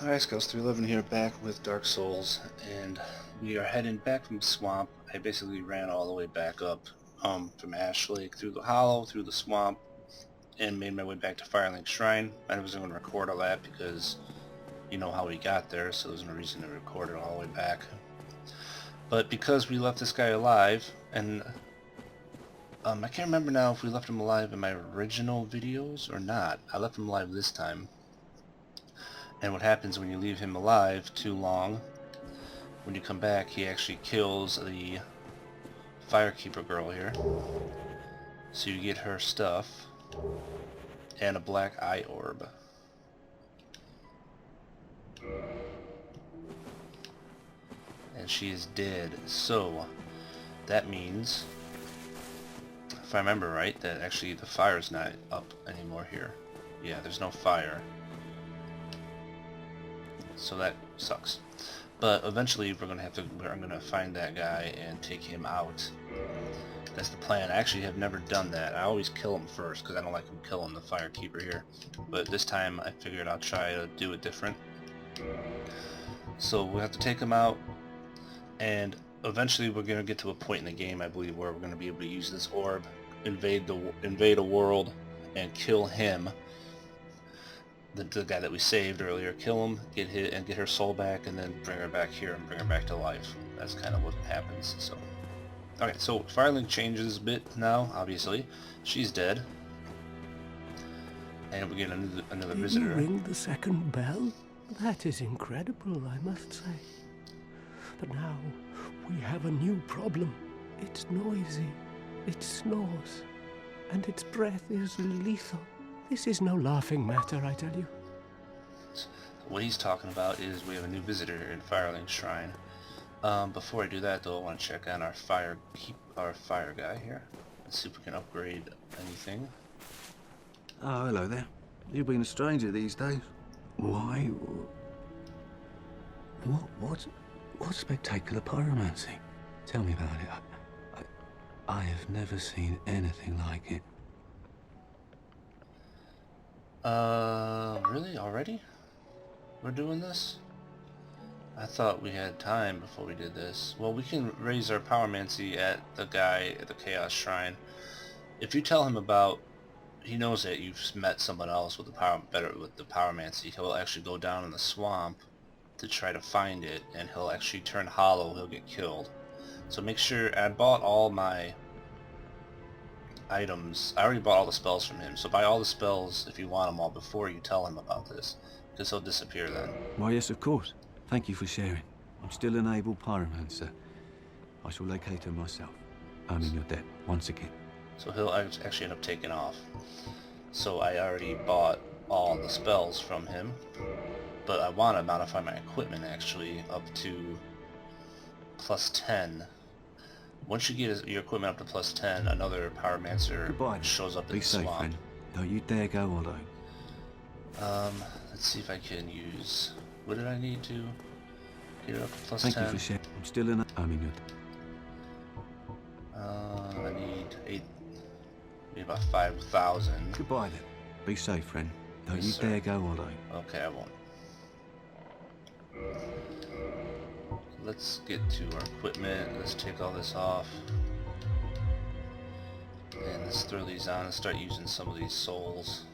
Alright, Scouts 311 here, back with Dark Souls, and we are heading back from the swamp. I basically ran all the way back up from Ash Lake through the hollow, through the swamp, and made my way back to Firelink Shrine. I wasn't going to record all that because you know how we got there, so there's no reason to record it all the way back. But because we left this guy alive, and I can't remember now if we left him alive in my original videos or not. I left him alive this time. And what happens when you leave him alive too long, when you come back, he actually kills the firekeeper girl here. So you get her stuff and a black eye orb. And she is dead. So that means, if I remember right, that actually the fire's not up anymore here. Yeah, there's no fire. So that sucks. But eventually I'm gonna find that guy and take him out. That's the plan. I actually have never done that. I always kill him first because I don't like him killing the firekeeper here. But this time I figured I'll try to do it different. So we'll have to take him out, and eventually we're gonna get to a point in the game, I believe, where we're gonna be able to use this orb, invade a world, and kill him. The guy that we saved earlier, kill him, get hit, and get her soul back, and then bring her back here and bring her back to life. That's kind of what happens. So, okay, so Firelink changes a bit now. Obviously, she's dead, and we get another visitor. You ring the second bell? That is incredible, I must say. But now we have a new problem. It's noisy, it snores, and its breath is lethal. This is no laughing matter, I tell you. What he's talking about is we have a new visitor in Firelink Shrine. Before I do that, though, I want to check on our fire guy here. Let's see if we can upgrade anything. Oh, hello there. You've been a stranger these days. Why? What spectacular pyromancy? Tell me about it. I have never seen anything like it. Really? Already? We're doing this? I thought we had time before we did this. Well, we can raise our pyromancy at the guy at the Chaos Shrine. If you tell him about, he knows that you've met someone else with the pyromancy, he'll actually go down in the swamp to try to find it, and he'll actually turn hollow, he'll get killed. So make sure, I bought all my items. I already bought all the spells from him, so buy all the spells if you want them all before you tell him about this, because he'll disappear then. Why, yes, of course. Thank you for sharing. I'm still an able pyromancer. I shall locate her myself. I'm in your debt, once again. So he'll actually end up taking off. So I already bought all the spells from him, but I want to modify my equipment actually up to +10. Once you get your equipment up to +10, another pyromancer shows up in the swamp. Be safe, friend. Don't you dare go alone. Let's see if I can use... What did I need to get it up to +10? Thank you for sharing. I'm still in. I'm in your... I need about 5,000. Goodbye then. Be safe, friend. Don't Yes, you sir. dare go alone. Okay, I won't. Let's get to our equipment. Let's take all this off. And let's throw these on and start using some of these souls.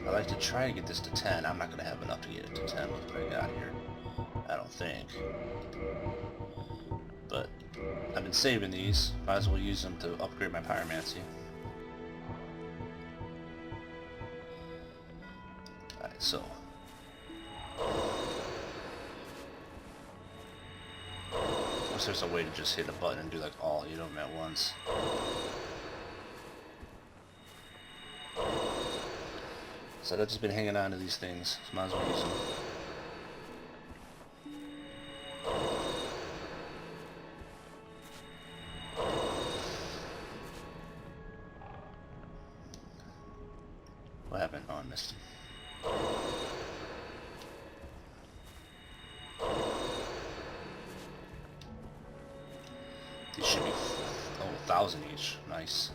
I'd like to try to get this to 10. I'm not going to have enough to get it to 10 with what I got here. I don't think. But I've been saving these. Might as well use them to upgrade my pyromancy. Alright, so... Unless there's a way to just hit a button and do like all of them at once. So I've just been hanging on to these things, so might as well use them. What happened? Oh, I missed him. These should be 1,000 each. Nice.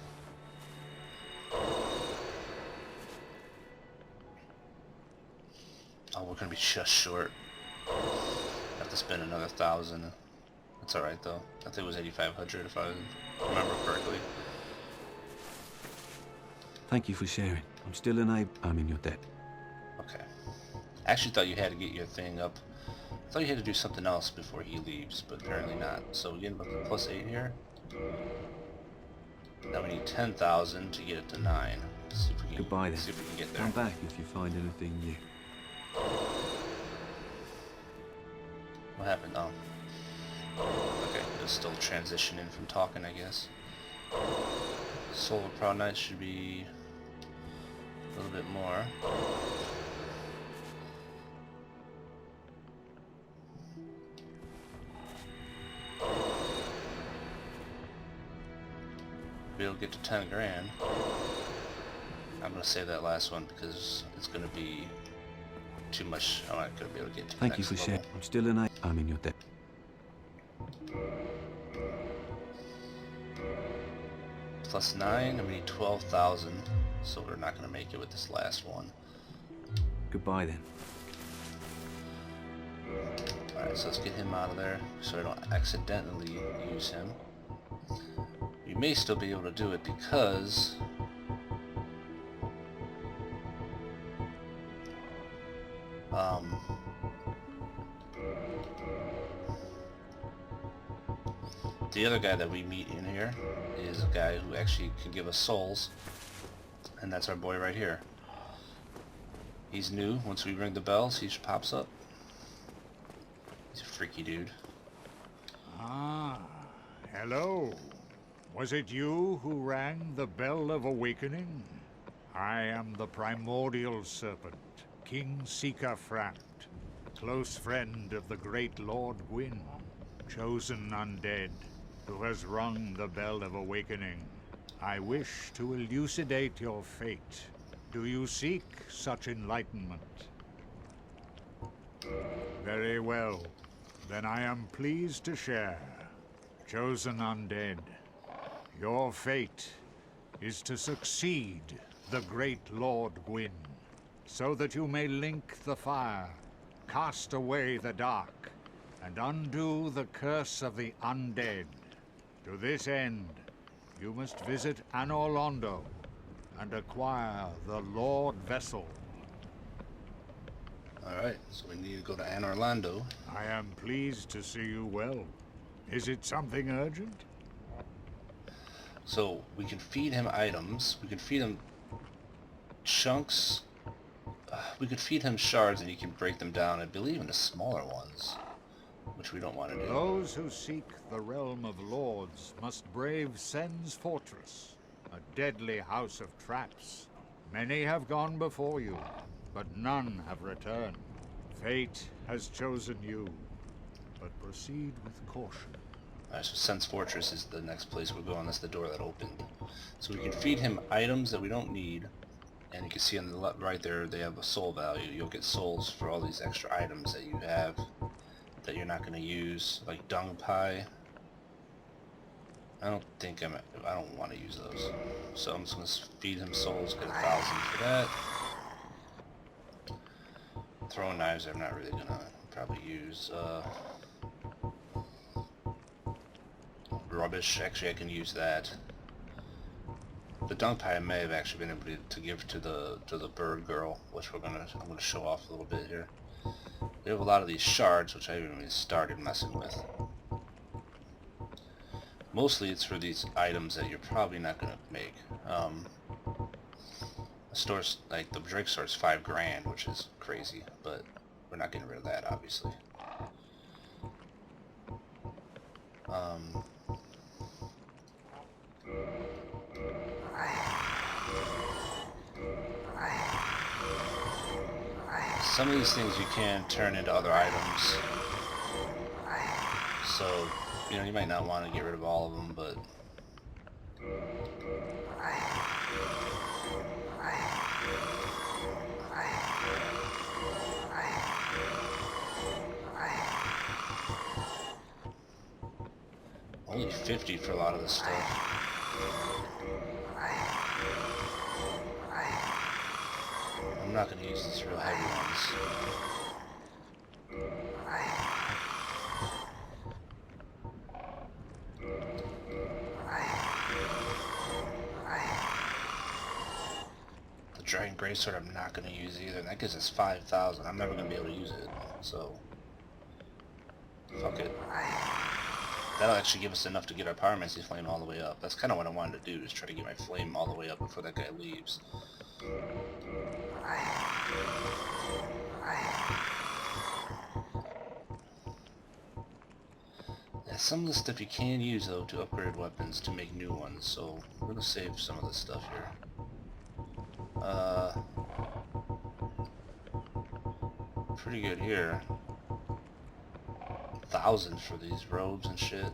Oh, we're gonna be just short. Have to spend another 1,000. That's alright though. I think it was 8,500 if I remember correctly. Thank you for sharing. I'm still unable. I'm in your debt. Okay. I actually thought you had to get your thing up. I thought you had to do something else before he leaves, but apparently not. So we get up to +8 here. Now we need 10,000 to get it to 9. See if we can, Goodbye then. see if we can get there. Come back if you find anything new. What happened? Oh. Okay, it's still transitioning from talking, I guess. Soul of Proud Knight should be a little bit more. Be able to get to 10 grand. I'm gonna save that last one because it's gonna be too much. I'm not gonna be able to get to the Thank you next for level. sharing. I'm still unable. I'm in your debt. +9, I'm gonna need 12,000, so we're not gonna make it with this last one. Goodbye then. Alright, so let's get him out of there so I don't accidentally use him. We may still be able to do it because the other guy that we meet in here is a guy who actually can give us souls, and that's our boy right here. He's new. Once we ring the bells, he just pops up. He's a freaky dude. Ah, hello. Was it you who rang the bell of awakening? I am the primordial serpent, King Seeker Frant, close friend of the great Lord Gwyn, chosen undead, who has rung the bell of awakening. I wish to elucidate your fate. Do you seek such enlightenment? Very well. Then I am pleased to share. Chosen undead, your fate is to succeed the great Lord Gwyn, so that you may link the fire, cast away the dark, and undo the curse of the undead. To this end, you must visit Anor Londo and acquire the Lord Vessel. Alright, so we need to go to Anor Londo. I am pleased to see you well. Is it something urgent? So we can feed him items, we can feed him chunks, we could feed him shards and he can break them down, I believe, into smaller ones, which we don't want to do. Those who seek the realm of lords must brave Sen's fortress, a deadly house of traps. Many have gone before you, but none have returned. Fate has chosen you, but proceed with caution. Alright, so Sense Fortress is the next place we're going. That's the door that opened. So we can feed him items that we don't need, and you can see on the left, right there, they have a soul value. You'll get souls for all these extra items that you have that you're not going to use, like dung pie. I don't want to use those. So I'm just going to feed him souls, get 1,000 for that. Throwing knives I'm not really going to probably use. Rubbish, actually I can use that. The dung pie I may have actually been able to give to the bird girl, which I'm gonna show off a little bit here. We have a lot of these shards, which I haven't even started messing with. Mostly it's for these items that you're probably not gonna make. The store's, like the Drake store's 5 grand, which is crazy, but we're not getting rid of that, obviously. Some of these things you can turn into other items, so you know you might not want to get rid of all of them, but only 50 for a lot of this stuff. I'm not going to use these real heavy ones. greatsword I'm not going to use either, and that gives us 5,000. I'm never going to be able to use it, so fuck it. That'll actually give us enough to get our pyromancy flame all the way up. That's kind of what I wanted to do, is try to get my flame all the way up before that guy leaves. Yeah, some of the stuff you can use though to upgrade weapons to make new ones, so we're gonna save some of this stuff here. Pretty good here. 1,000 for these robes and shit.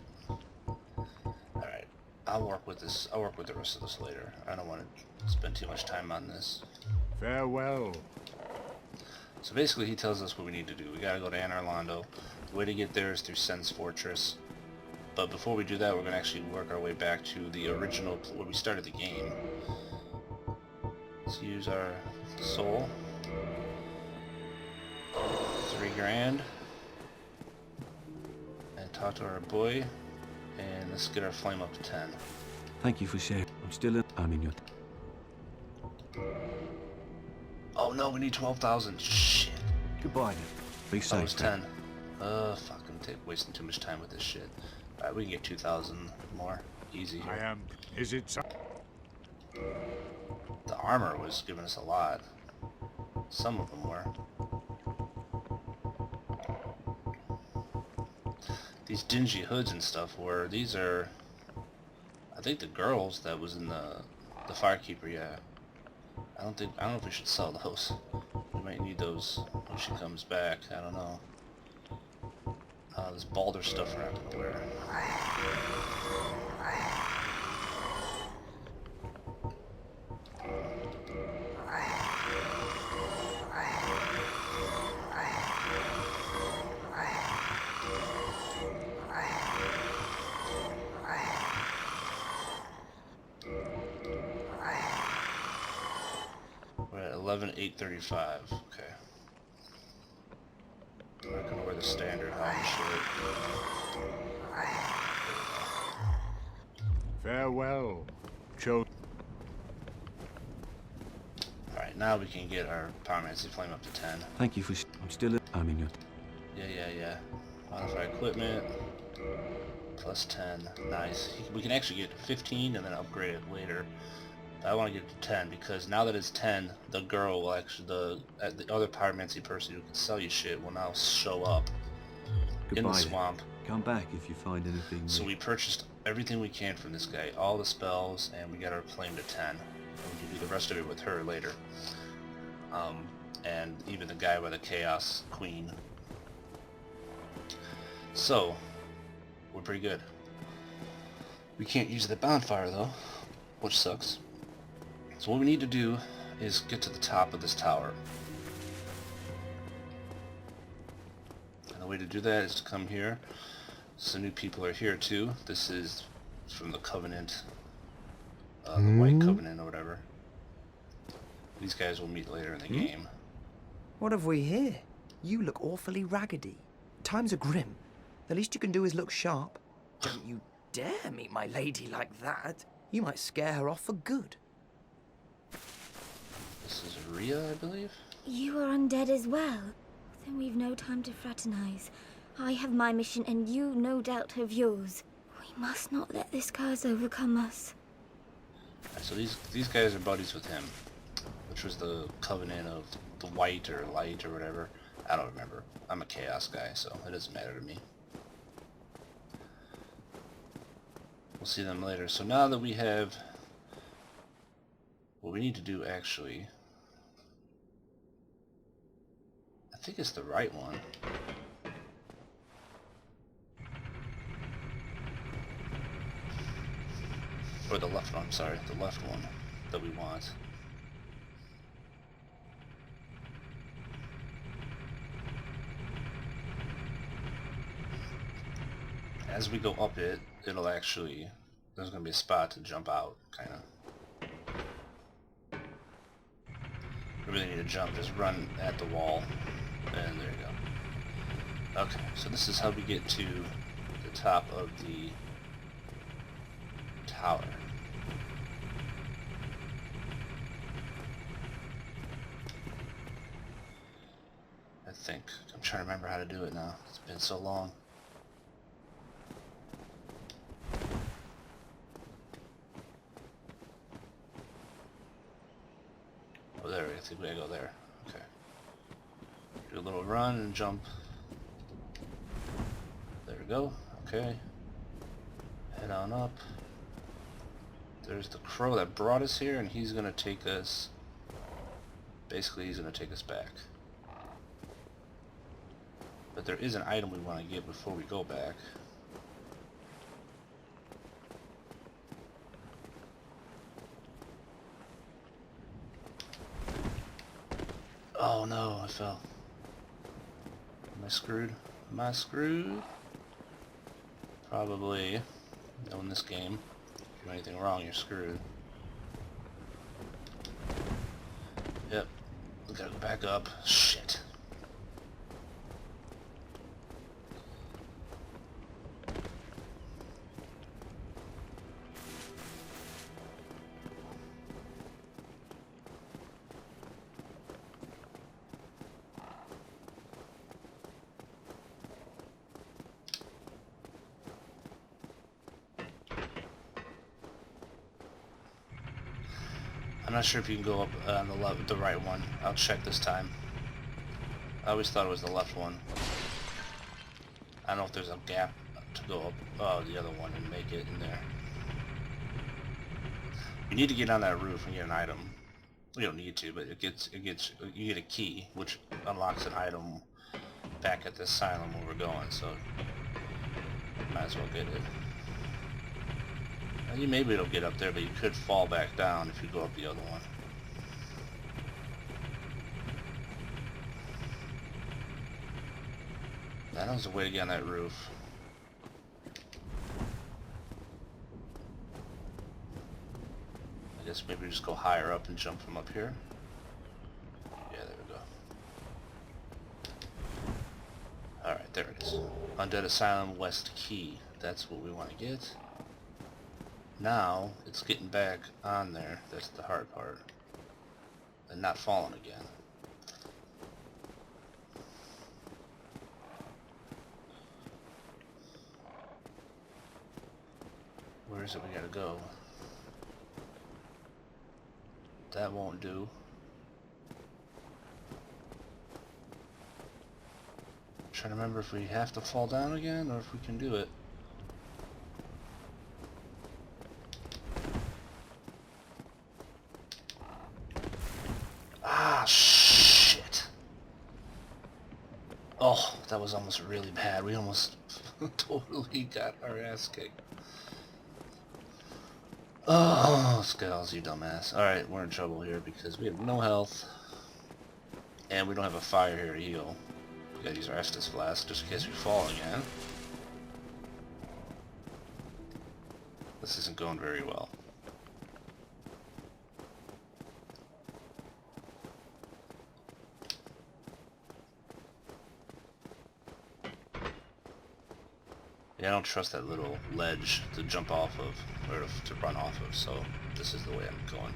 Alright, I'll work with this. I'll work with the rest of this later. I don't want to spend too much time on this. Farewell. So basically he tells us what we need to do. We gotta go to Anor Londo. The way to get there is through Sen's Fortress. But before we do that, we're gonna actually work our way back to the original, where we started the game. Let's use our soul. 3 grand. And talk to our boy. And let's get our flame up to 10. Thank you for sharing. I'm in your... Oh no, we need 12,000. Shit. Goodbye then. Be That was safe. 10. Fuck, I'm wasting too much time with this shit. Alright, we can get 2,000 more. Easy. I am. Is it so? The armor was giving us a lot. Some of them were. These dingy hoods and stuff were. These are, I think, the girls that was in the Firekeeper. Yeah. I don't know if we should sell those. We might need those when she comes back. I don't know. This Balder stuff we're not gonna wear. We're at 11,835. Okay. I'm not gonna wear the standard high shit. Farewell. Alright, now we can get our pyromancy flame up to 10. Thank you for... I'm in your... Yeah. Modify equipment. Plus 10. Nice. We can actually get 15 and then upgrade it later. But I want to get it to 10 because now that it's 10, the girl will actually... The other pyromancy person who can sell you shit will now show up in Goodbye the then. swamp. Come back if you find anything So new. we purchased everything we can from this guy. All the spells, and we got our flame to 10. And we can do the rest of it with her later. And even the guy with the Chaos Queen. So, we're pretty good. We can't use the bonfire though, which sucks. So what we need to do is get to the top of this tower. And the way to do that is to come here. So new people are here too. This is from the Covenant, the White Covenant or whatever. These guys will meet later in the game. What have we here? You look awfully raggedy. Times are grim. The least you can do is look sharp. Don't you dare meet my lady like that. You might scare her off for good. This is Rhea, I believe. You are undead as well. Then we've no time to fraternize. I have my mission and you no doubt have yours. We must not let this curse overcome us. Right, so these guys are buddies with him, which was the Covenant of the White or Light or whatever. I don't remember. I'm a Chaos guy, so it doesn't matter to me. We'll see them later. So now that we have... What we need to do actually... I think it's the right one. Or the left one, I'm sorry. The left one that we want. As we go up it, it'll actually... There's going to be a spot to jump out, kind of. You really need to jump, just run at the wall. And there you go. Okay, so this is how we get to the top of the tower. I think. I'm trying to remember how to do it now. It's been so long. Oh, there. I think we gotta go there. Okay. Do a little run and jump. There we go. Okay. Head on up. There's the crow that brought us here, and he's gonna take us... Basically, he's gonna take us back. But there is an item we want to get before we go back. Oh no, I fell. Am I screwed? Am I screwed? Probably. No, in this game. If you do anything wrong, you're screwed. Yep. We gotta go back up. Shit. I'm not sure if you can go up on the left, the right one. I'll check this time. I always thought it was the left one. I don't know if there's a gap to go up the other one and make it in there. You need to get on that roof and get an item. You don't need to, but you get a key, which unlocks an item back at the asylum where we're going. So might as well get it. You maybe it'll get up there, but you could fall back down if you go up the other one. That was a way to get on that roof. I guess maybe just go higher up and jump from up here. Yeah, there we go. Alright, there it is. Undead Asylum West Key. That's what we want to get. Now, it's getting back on there. That's the hard part. And not falling again. Where is it we gotta go? That won't do. I'm trying to remember if we have to fall down again or if we can do it. Shit. Oh, that was almost really bad. We almost totally got our ass kicked. Oh, Skulls, you dumbass. Alright, we're in trouble here because we have no health. And we don't have a fire here to heal. We gotta use our Estus Flask just in case we fall again. This isn't going very well. Yeah, I don't trust that little ledge to jump off of, or to run off of, so this is the way I'm going.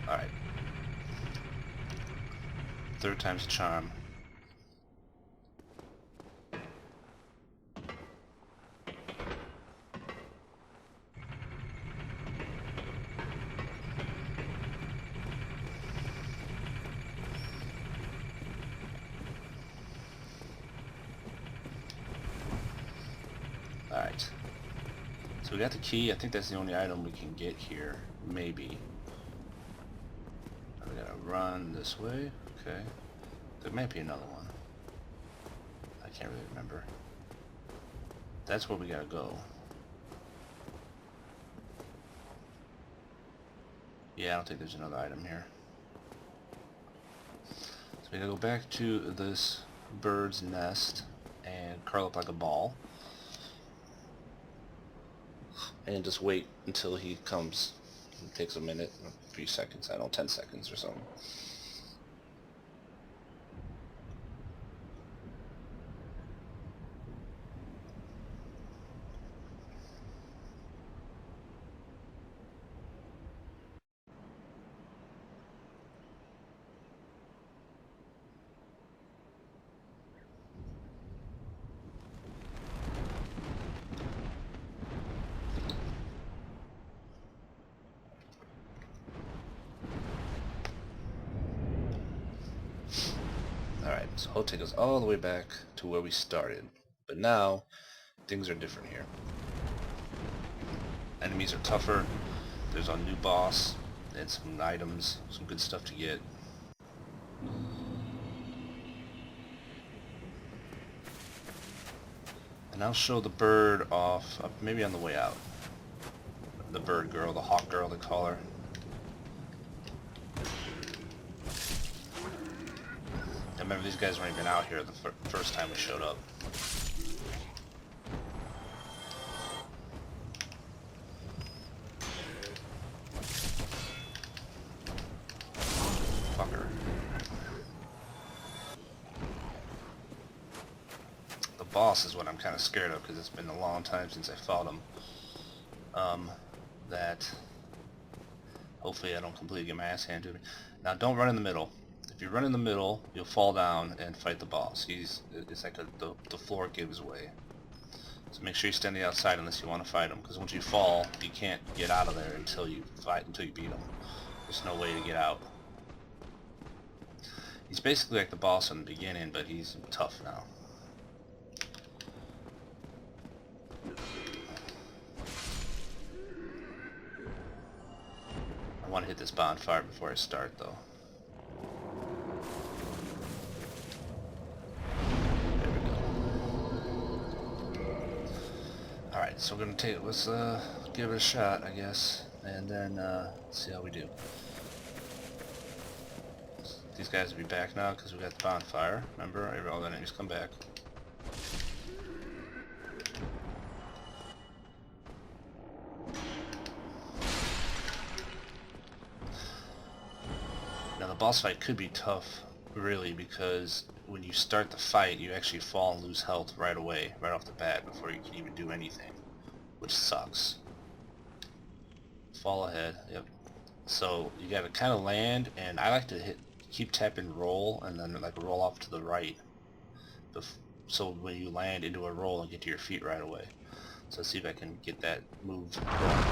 Alright. Third time's a charm. Alright. So we got the key. I think that's the only item we can get here. Maybe. We gotta run this way. Okay. There might be another one. I can't really remember. That's where we gotta go. Yeah, I don't think there's another item here. So we gotta go back to this bird's nest and curl up like a ball. And just wait until he comes. It takes a minute, a few seconds, I don't know, 10 seconds or something. He'll take us all the way back to where we started. But now, things are different here. Enemies are tougher. There's a new boss and some items, some good stuff to get. And I'll show the bird off, maybe on the way out. The bird girl, the hawk girl they call her. I remember these guys weren't even out here the first time we showed up. Fucker. The boss is what I'm kind of scared of because it's been a long time since I fought him. That hopefully I don't completely get my ass handed to me. Now don't run in the middle. If you run in the middle, you'll fall down and fight the boss. It's like the floor gives way. So make sure you stand on the outside unless you want to fight him, because once you fall, you can't get out of there until you beat him. There's no way to get out. He's basically like the boss in the beginning, but he's tough now. I want to hit this bonfire before I start, though. There we go. Alright, so we're gonna let's give it a shot, I guess, and then see how we do. These guys will be back now because we got the bonfire. Remember, all the enemies come back. Now the boss fight could be tough, really, because when you start the fight, you actually fall and lose health right away, right off the bat, before you can even do anything, which sucks. Fall ahead, yep. So you gotta kind of land, and I like to keep tapping roll, and then like roll off to the right, so when you land into a roll and get to your feet right away. So let's see if I can get that move going.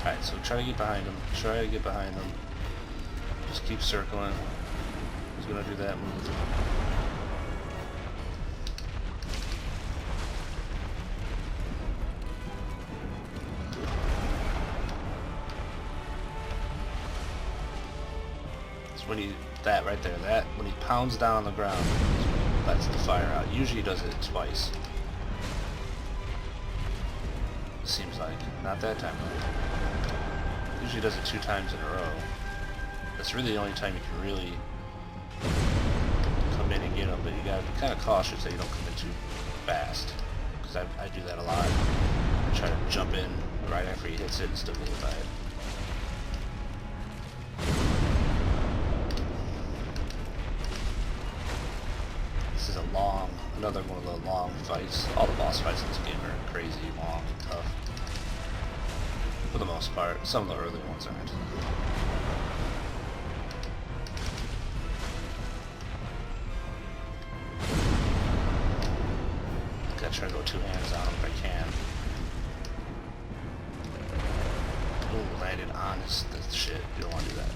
Alright, so try to get behind him. Try to get behind him. Just keep circling. He's gonna do that move. So when right there, when he pounds down on the ground, lets the fire out. Usually he does it twice. Seems like. Not that time though. Usually does it 2 times in a row. That's really the only time you can really come in and get him, but you gotta be kind of cautious that you don't come in too fast. Because I do that a lot. I try to jump in right after he hits it and still get hit by it. This is another one of the long fights. All the boss fights in this game are crazy, long, and tough. For the most part. Some of the early ones aren't. Gotta try to go 2 hands on him if I can. Ooh, landed on the shit. You don't want to do that.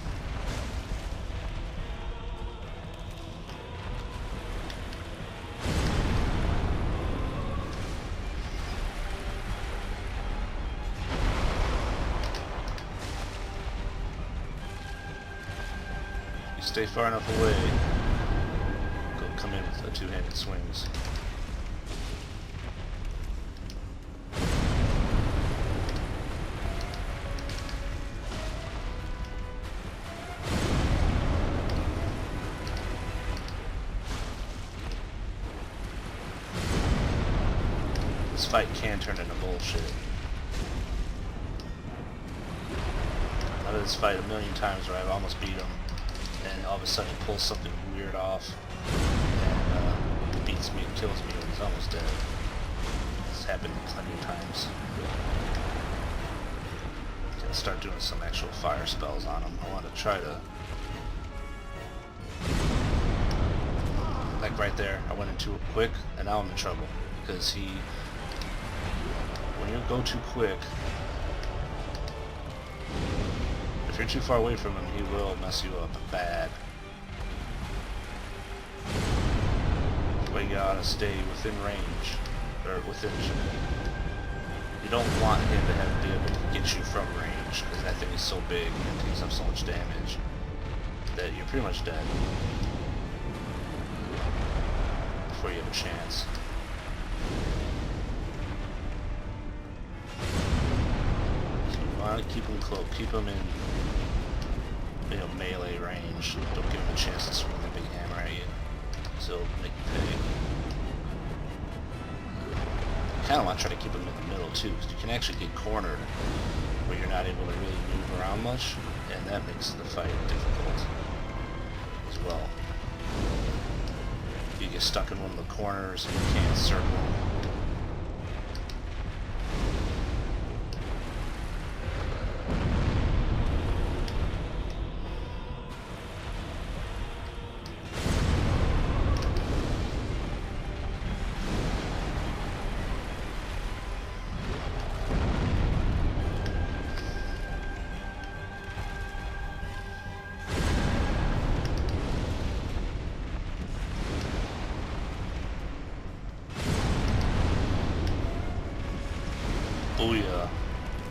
Stay far enough away, come in with 2-handed swings. This fight can turn into bullshit. I've had this fight a million times where I've almost beat him, and all of a sudden he pulls something weird off and beats me and kills me when he's almost dead. It's happened plenty of times. Gotta start doing some actual fire spells on him. I want to try to... Like right there, I went in too quick, and now I'm in trouble. Because when when you go too quick, if you're too far away from him, he will mess you up bad. But you gotta stay within range, or within. You don't want him to have to be able to get you from range, because that thing is so big and takes up so much damage that you're pretty much dead before you have a chance. So you want to keep him close, keep him in, you know, melee range. Don't give him a chance to swing the big hammer at you, so it'll make you pay. You kind of want to try to keep him in the middle too, because you can actually get cornered where you're not able to really move around much, and that makes the fight difficult as well. If you get stuck in one of the corners and you can't circle. Booyah.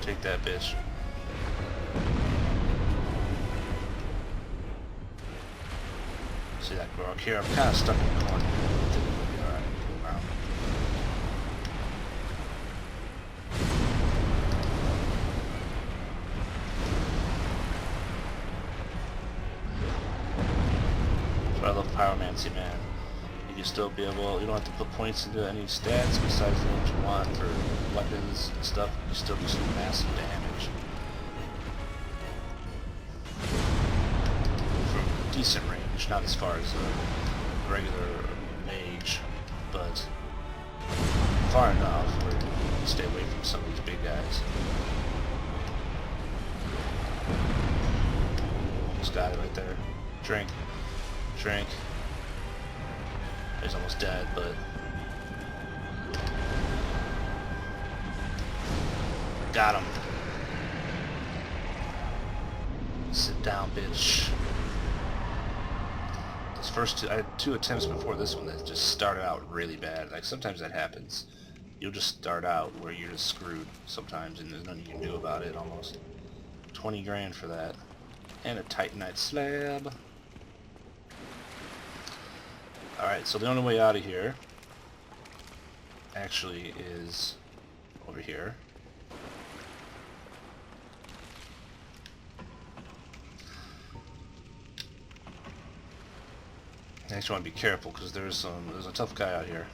Take that, bitch. See that grog here? I'm kind of stuck in the corner. I think it'll be alright. Go around. So I love pyromancy, man. You can still be able, you don't have to put points into any stats besides the ones you want for weapons and stuff. You still do some massive damage. From decent range, not as far as a regular mage, but far enough where you stay away from some of these big guys. Almost got it right there. Drink. Drink. He's almost dead, but got him. Sit down, bitch. Those first two, I had 2 attempts before this one that just started out really bad. Like sometimes that happens. You'll just start out where you're just screwed sometimes, and there's nothing you can do about it. Almost 20 grand for that, and a titanite slab. Alright, so the only way out of here actually is over here. I actually want to be careful because there's a tough guy out here.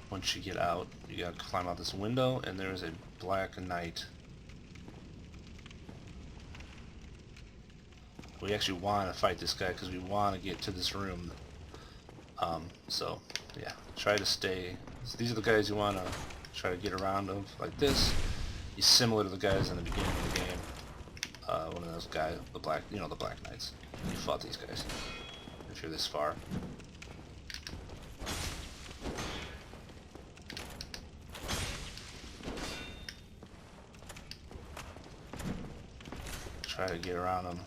Once you get out, you gotta climb out this window, and there is a black knight. We actually want to fight this guy because we want to get to this room. So yeah, try to stay. So these are the guys you want to try to get around of, like this. He's similar to the guys in the beginning of the game. One of those guys, the black, you know, the black knights. You fought these guys if you're this far. Try to get around them.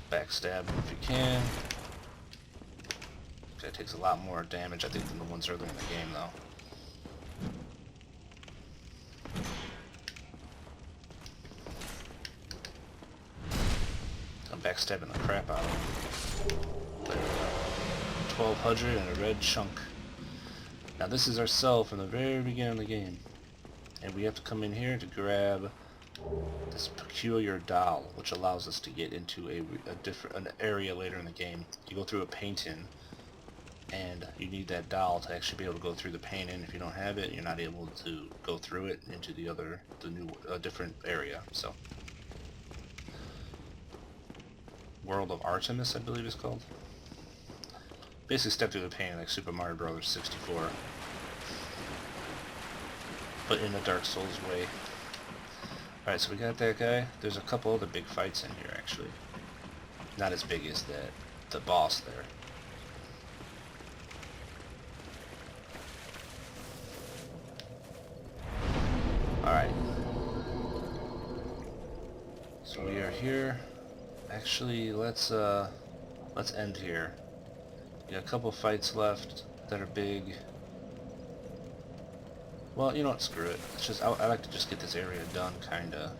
Backstab him if you can. That takes a lot more damage, I think, than the ones earlier in the game, though. I'm backstabbing the crap out of him. There we go. 1200 and a red chunk. Now this is our cell from the very beginning of the game. And we have to come in here to grab this peculiar doll, which allows us to get into an area later in the game. You go through a paint-in, and you need that doll to actually be able to go through the paint-in. If you don't have it, you're not able to go through it into different area. So, World of Artemis, I believe it's called. Basically, step through the paint like Super Mario Bros. 64, but in a Dark Souls way. Alright, so we got that guy. There's a couple other big fights in here, actually. Not as big as the boss there. Alright. So we are here. Actually, let's end here. We got a couple fights left that are big. Well, you know what, screw it. It's just, I like to just get this area done, kinda.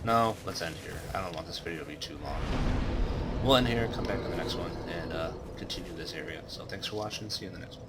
No, let's end here. I don't want this video to be too long. We'll end here, come back to the next one, and continue this area. So thanks for watching, see you in the next one.